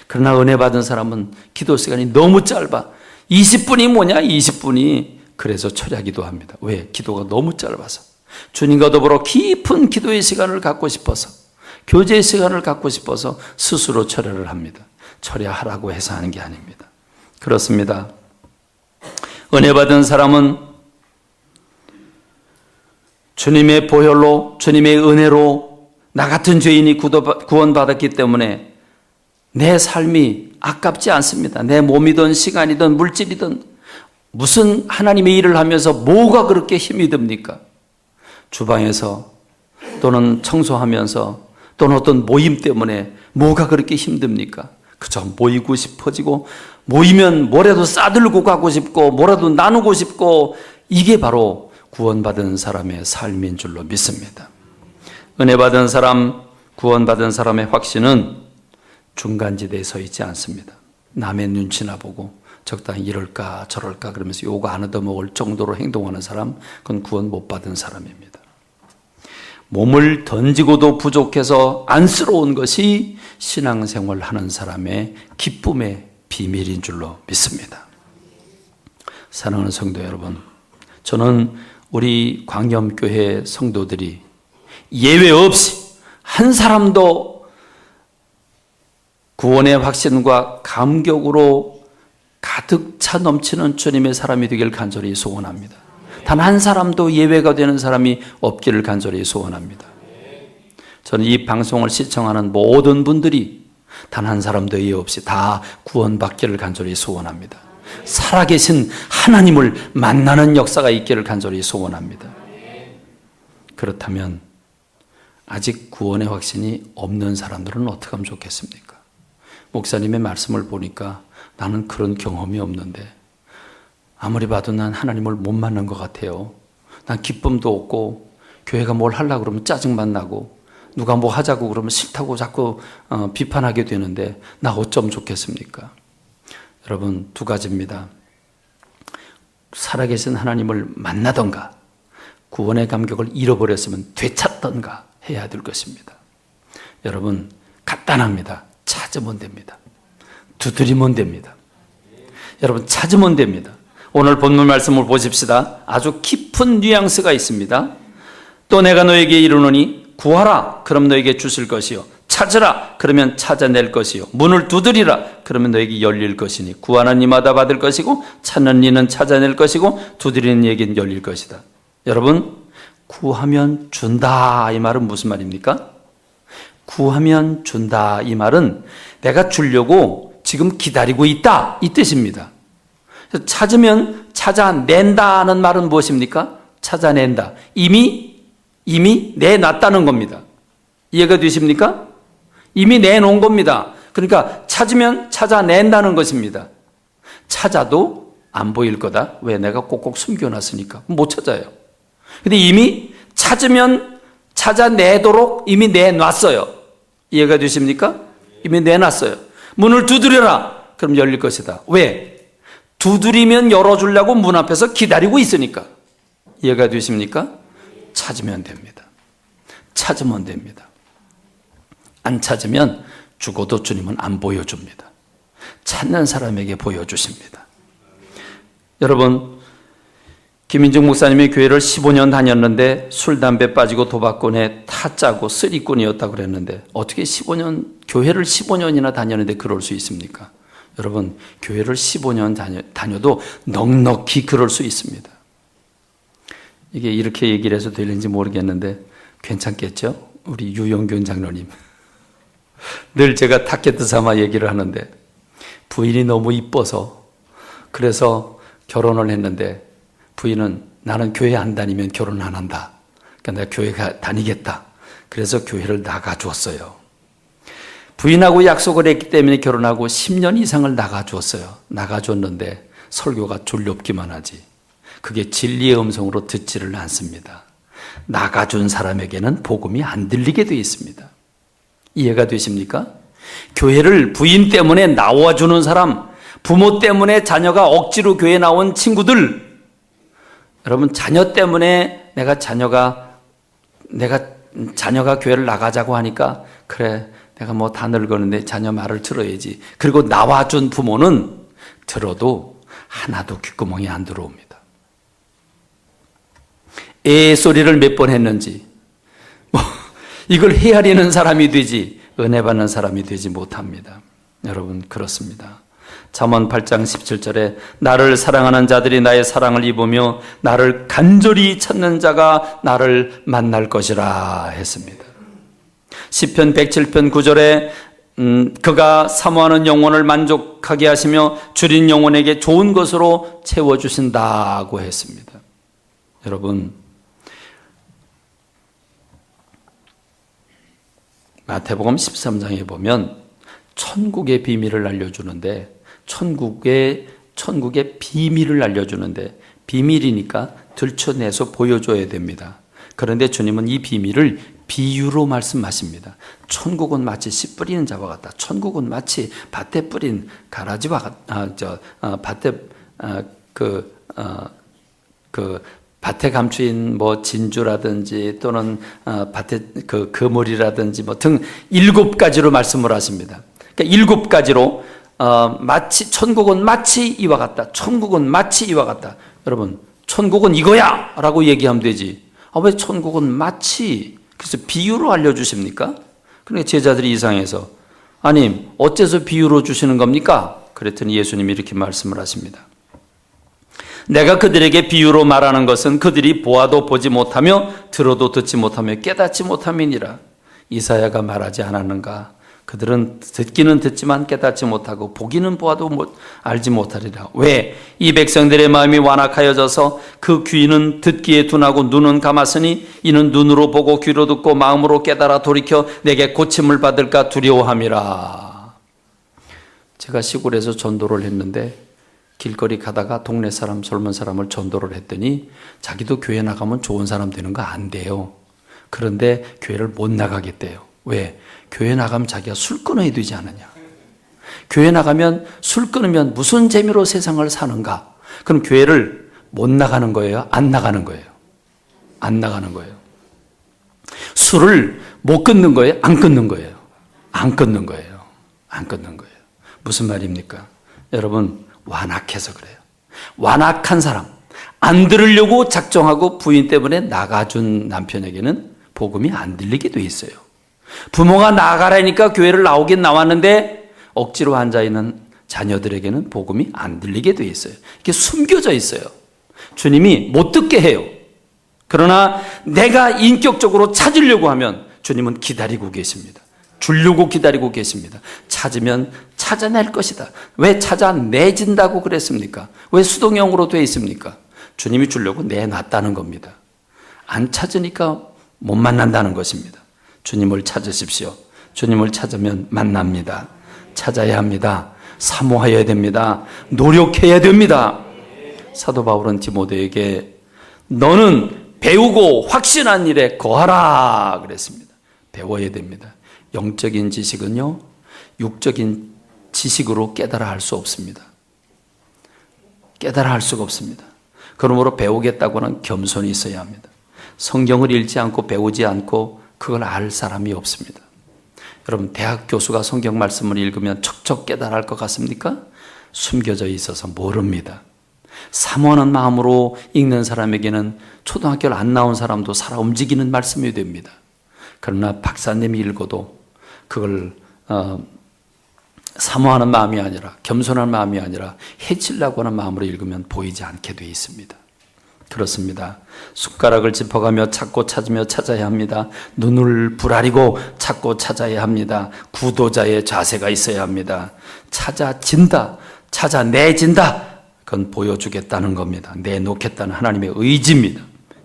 그러나 은혜 받은 사람은 기도 시간이 너무 짧아. 20분이 뭐냐? 20분이. 그래서 철야 기도합니다. 왜? 기도가 너무 짧아서. 주님과 더불어 깊은 기도의 시간을 갖고 싶어서, 교제의 시간을 갖고 싶어서 스스로 철야를 합니다. 철야하라고 해서 하는 게 아닙니다. 그렇습니다. 은혜 받은 사람은 주님의 보혈로, 주님의 은혜로 나 같은 죄인이 구원받았기 때문에 내 삶이 아깝지 않습니다. 내 몸이든 시간이든 물질이든 무슨 하나님의 일을 하면서 뭐가 그렇게 힘이 듭니까? 주방에서 또는 청소하면서 또는 어떤 모임 때문에 뭐가 그렇게 힘듭니까? 그저 모이고 싶어지고 모이면 뭐라도 싸들고 가고 싶고 뭐라도 나누고 싶고 이게 바로 구원받은 사람의 삶인 줄로 믿습니다. 은혜 받은 사람, 구원받은 사람의 확신은 중간지대에 서 있지 않습니다. 남의 눈치나 보고 적당히 이럴까 저럴까 그러면서 요거 안 얻어먹을 정도로 행동하는 사람, 그건 구원 못 받은 사람입니다. 몸을 던지고도 부족해서 안쓰러운 것이 신앙생활 하는 사람의 기쁨의 비밀인 줄로 믿습니다. 사랑하는 성도 여러분, 저는 우리 광염교회 성도들이 예외 없이 한 사람도 구원의 확신과 감격으로 가득 차 넘치는 주님의 사람이 되길 간절히 소원합니다. 단 한 사람도 예외가 되는 사람이 없기를 간절히 소원합니다. 저는 이 방송을 시청하는 모든 분들이 단 한 사람도 예외 없이 다 구원받기를 간절히 소원합니다. 살아계신 하나님을 만나는 역사가 있기를 간절히 소원합니다. 그렇다면 아직 구원의 확신이 없는 사람들은 어떻게 하면 좋겠습니까? 목사님의 말씀을 보니까 나는 그런 경험이 없는데 아무리 봐도 난 하나님을 못 만난 것 같아요. 난 기쁨도 없고 교회가 뭘 하려고 그러면 짜증만 나고 누가 뭐 하자고 그러면 싫다고 자꾸 비판하게 되는데 나 어쩌면 좋겠습니까? 여러분, 두 가지입니다. 살아계신 하나님을 만나던가 구원의 감격을 잃어버렸으면 되찾던가 해야 될 것입니다. 여러분, 간단합니다. 찾으면 됩니다. 두드리면 됩니다. 여러분, 찾으면 됩니다. 오늘 본문 말씀을 보십시다. 아주 깊은 뉘앙스가 있습니다. 또 내가 너에게 이르노니 구하라 그럼 너에게 주실 것이요 찾으라 그러면 찾아낼 것이요 문을 두드리라 그러면 너에게 열릴 것이니 구하는 이마다 받을 것이고 찾는 이는 찾아낼 것이고 두드리는 이에게는 열릴 것이다. 여러분, 구하면 준다 이 말은 무슨 말입니까? 구하면 준다 이 말은 내가 주려고 지금 기다리고 있다 이 뜻입니다. 찾으면 찾아낸다는 말은 무엇입니까? 찾아낸다. 이미 내놨다는 겁니다. 이해가 되십니까? 이미 내놓은 겁니다. 그러니까 찾으면 찾아낸다는 것입니다. 찾아도 안 보일 거다. 왜? 내가 꼭꼭 숨겨놨으니까. 못 찾아요. 근데 이미 찾으면 찾아내도록 이미 내놨어요. 이해가 되십니까? 이미 내놨어요. 문을 두드려라. 그럼 열릴 것이다. 왜? 두드리면 열어주려고 문 앞에서 기다리고 있으니까. 이해가 되십니까? 찾으면 됩니다. 찾으면 됩니다. 안 찾으면 죽어도 주님은 안 보여줍니다. 찾는 사람에게 보여주십니다. 여러분, 김인중 목사님이 교회를 15년 다녔는데 술, 담배 빠지고 도박꾼에 타짜고 쓰리꾼이었다고 그랬는데 어떻게 교회를 15년이나 다녔는데 그럴 수 있습니까? 여러분, 교회를 15년 다녀도 넉넉히 그럴 수 있습니다. 이게 이렇게 얘기를 해서 되는지 모르겠는데 괜찮겠죠? 우리 유영균 장로님. 늘 제가 타켓트 삼아 얘기를 하는데 부인이 너무 이뻐서 그래서 결혼을 했는데 부인은 나는 교회 안 다니면 결혼 안 한다. 그러니까 내가 교회 다니겠다. 그래서 교회를 나가주었어요. 부인하고 약속을 했기 때문에 결혼하고 10년 이상을 나가주었어요. 나가줬는데 설교가 졸렵기만 하지. 그게 진리의 음성으로 듣지를 않습니다. 나가준 사람에게는 복음이 안 들리게 되어 있습니다. 이해가 되십니까? 교회를 부인 때문에 나와주는 사람, 부모 때문에 자녀가 억지로 교회 나온 친구들, 여러분, 자녀 때문에 내가 자녀가 교회를 나가자고 하니까 그래 내가 뭐 다 늙었는데 자녀 말을 들어야지. 그리고 나와준 부모는 들어도 하나도 귓구멍이 안 들어옵니다. 애 소리를 몇 번 했는지 이걸 헤아리는 사람이 되지 은혜 받는 사람이 되지 못합니다. 여러분, 그렇습니다. 잠언 8장 17절에 나를 사랑하는 자들이 나의 사랑을 입으며 나를 간절히 찾는 자가 나를 만날 것이라 했습니다. 시편 107편 9절에 그가 사모하는 영혼을 만족하게 하시며 줄인 영혼에게 좋은 것으로 채워주신다고 했습니다. 여러분, 마태복음 13장에 보면 천국의 비밀을 알려주는데, 천국의 비밀을 알려주는데, 비밀이니까 들춰내서 보여줘야 됩니다. 그런데 주님은 이 비밀을 비유로 말씀하십니다. 천국은 마치 씨 뿌리는 자와 같다. 천국은 마치 밭에 뿌린 가라지와 밭에 밭에 감추인 뭐 진주라든지 또는 밭에 그 그물이라든지 뭐 등 7가지로 말씀을 하십니다. 그러니까 7가지로 마치 천국은 마치 이와 같다. 천국은 마치 이와 같다. 여러분, 천국은 이거야! 라고 얘기하면 되지. 왜 천국은 마치, 그래서 비유로 알려주십니까? 그러니까 제자들이 이상해서, 아님, 어째서 비유로 주시는 겁니까? 그랬더니 예수님이 이렇게 말씀을 하십니다. 내가 그들에게 비유로 말하는 것은 그들이 보아도 보지 못하며 들어도 듣지 못하며 깨닫지 못함이니라. 이사야가 말하지 않았는가? 그들은 듣기는 듣지만 깨닫지 못하고 보기는 보아도 알지 못하리라. 왜? 이 백성들의 마음이 완악하여져서 그 귀는 듣기에 둔하고 눈은 감았으니 이는 눈으로 보고 귀로 듣고 마음으로 깨달아 돌이켜 내게 고침을 받을까 두려워함이라. 제가 시골에서 전도를 했는데 길거리 가다가 동네 사람, 젊은 사람을 전도를 했더니 자기도 교회 나가면 좋은 사람 되는 거 안 돼요. 그런데 교회를 못 나가겠대요. 왜? 교회 나가면 자기가 술 끊어야 되지 않느냐. 교회 나가면 술 끊으면 무슨 재미로 세상을 사는가. 그럼 교회를 못 나가는 거예요? 안 나가는 거예요? 안 나가는 거예요. 술을 못 끊는 거예요? 안 끊는 거예요? 안 끊는 거예요. 안 끊는 거예요. 무슨 말입니까? 여러분, 완악해서 그래요. 완악한 사람, 안 들으려고 작정하고 부인 때문에 나가준 남편에게는 복음이 안 들리게 돼 있어요. 부모가 나가라니까 교회를 나오긴 나왔는데 억지로 앉아있는 자녀들에게는 복음이 안 들리게 돼 있어요. 이게 숨겨져 있어요. 주님이 못 듣게 해요. 그러나 내가 인격적으로 찾으려고 하면 주님은 기다리고 계십니다. 주려고 기다리고 계십니다. 찾으면 찾아낼 것이다. 왜 찾아내진다고 그랬습니까? 왜 수동형으로 되어 있습니까? 주님이 주려고 내놨다는 겁니다. 안 찾으니까 못 만난다는 것입니다. 주님을 찾으십시오. 주님을 찾으면 만납니다. 찾아야 합니다. 사모해야 됩니다. 노력해야 됩니다. 사도 바울은 디모데에게 너는 배우고 확신한 일에 거하라 그랬습니다. 배워야 됩니다. 영적인 지식은요, 육적인 지식으로 깨달아 할 수 없습니다. 깨달아 할 수가 없습니다. 그러므로 배우겠다고는 겸손이 있어야 합니다. 성경을 읽지 않고 배우지 않고 그걸 알 사람이 없습니다. 여러분, 대학 교수가 성경 말씀을 읽으면 척척 깨달아 할 것 같습니까? 숨겨져 있어서 모릅니다. 사모하는 마음으로 읽는 사람에게는 초등학교를 안 나온 사람도 살아 움직이는 말씀이 됩니다. 그러나 박사님이 읽어도 그걸 사모하는 마음이 아니라, 겸손한 마음이 아니라 해치려고 하는 마음으로 읽으면 보이지 않게 되어 있습니다. 그렇습니다. 숟가락을 짚어가며 찾고 찾으며 찾아야 합니다. 눈을 부라리고 찾고 찾아야 합니다. 구도자의 자세가 있어야 합니다. 찾아진다, 찾아내진다, 그건 보여주겠다는 겁니다. 내놓겠다는 하나님의 의지입니다.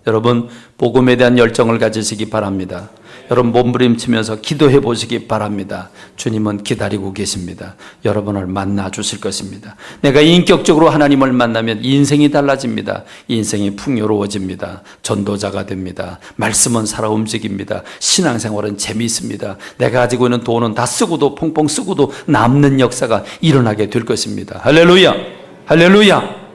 여러분, 복음에 대한 열정을 가지시기 바랍니다. 여러분, 몸부림치면서 기도해 보시기 바랍니다. 주님은 기다리고 계십니다. 여러분을 만나 주실 것입니다. 내가 인격적으로 하나님을 만나면 인생이 달라집니다. 인생이 풍요로워집니다. 전도자가 됩니다. 말씀은 살아 움직입니다. 신앙생활은 재미있습니다. 내가 가지고 있는 돈은 다 쓰고도 펑펑 쓰고도 남는 역사가 일어나게 될 것입니다. 할렐루야! 할렐루야!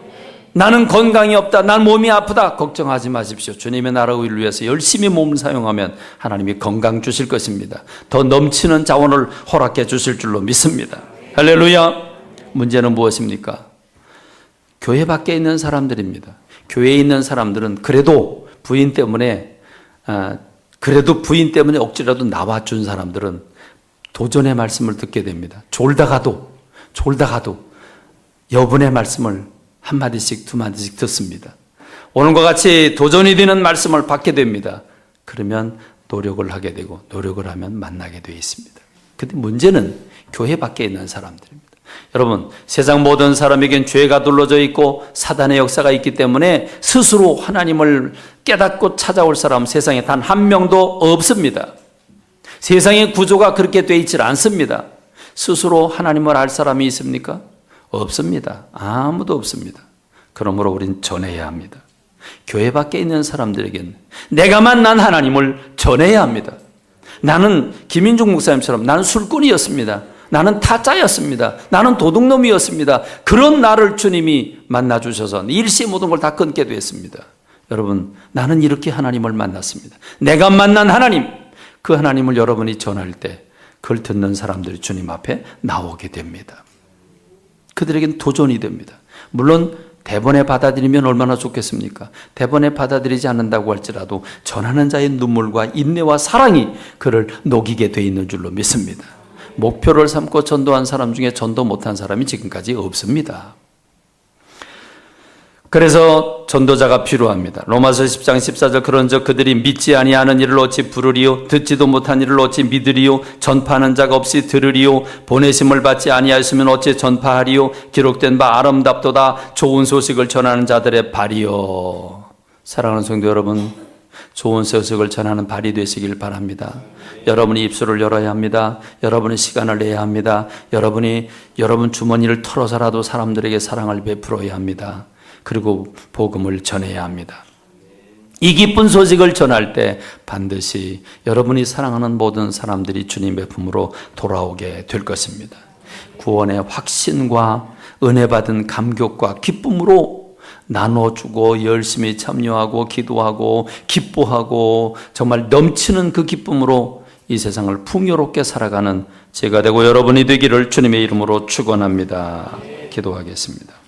나는 건강이 없다, 난 몸이 아프다, 걱정하지 마십시오. 주님의 나라를 위해서 열심히 몸을 사용하면 하나님이 건강 주실 것입니다. 더 넘치는 자원을 허락해 주실 줄로 믿습니다. 할렐루야. 문제는 무엇입니까? 교회 밖에 있는 사람들입니다. 교회에 있는 사람들은 그래도 부인 때문에 억지라도 나와준 사람들은 도전의 말씀을 듣게 됩니다. 졸다가도 여분의 말씀을 한마디씩 두마디씩 듣습니다. 오늘과 같이 도전이 되는 말씀을 받게 됩니다. 그러면 노력을 하게 되고 노력을 하면 만나게 되어 있습니다. 근데 문제는 교회 밖에 있는 사람들입니다. 여러분, 세상 모든 사람에겐 죄가 둘러져 있고 사단의 역사가 있기 때문에 스스로 하나님을 깨닫고 찾아올 사람 세상에 단 한 명도 없습니다. 세상의 구조가 그렇게 돼 있질 않습니다. 스스로 하나님을 알 사람이 있습니까? 없습니다. 아무도 없습니다. 그러므로 우린 전해야 합니다. 교회 밖에 있는 사람들에게는 내가 만난 하나님을 전해야 합니다. 나는 김인중 목사님처럼 나는 술꾼이었습니다. 나는 타짜였습니다. 나는 도둑놈이었습니다. 그런 나를 주님이 만나주셔서 일시의 모든 걸 다 끊게 됐습니다. 여러분, 나는 이렇게 하나님을 만났습니다. 내가 만난 하나님, 그 하나님을 여러분이 전할 때 그걸 듣는 사람들이 주님 앞에 나오게 됩니다. 그들에겐 도전이 됩니다. 물론 대번에 받아들이면 얼마나 좋겠습니까? 대번에 받아들이지 않는다고 할지라도 전하는 자의 눈물과 인내와 사랑이 그를 녹이게 돼 있는 줄로 믿습니다. 목표를 삼고 전도한 사람 중에 전도 못한 사람이 지금까지 없습니다. 그래서 전도자가 필요합니다. 로마서 10장 14절 그런즉 그들이 믿지 아니하는 일을 어찌 부르리요 듣지도 못한 일을 어찌 믿으리요 전파하는 자가 없이 들으리요 보내심을 받지 아니하였으면 어찌 전파하리요 기록된 바 아름답도다 좋은 소식을 전하는 자들의 발이요. 사랑하는 성도 여러분, 좋은 소식을 전하는 발이 되시길 바랍니다. 여러분이 입술을 열어야 합니다. 여러분이 시간을 내야 합니다. 여러분 주머니를 털어서라도 사람들에게 사랑을 베풀어야 합니다. 그리고 복음을 전해야 합니다. 이 기쁜 소식을 전할 때 반드시 여러분이 사랑하는 모든 사람들이 주님의 품으로 돌아오게 될 것입니다. 구원의 확신과 은혜 받은 감격과 기쁨으로 나눠주고 열심히 참여하고 기도하고 기뻐하고 정말 넘치는 그 기쁨으로 이 세상을 풍요롭게 살아가는 제가 되고 여러분이 되기를 주님의 이름으로 축원합니다. 기도하겠습니다.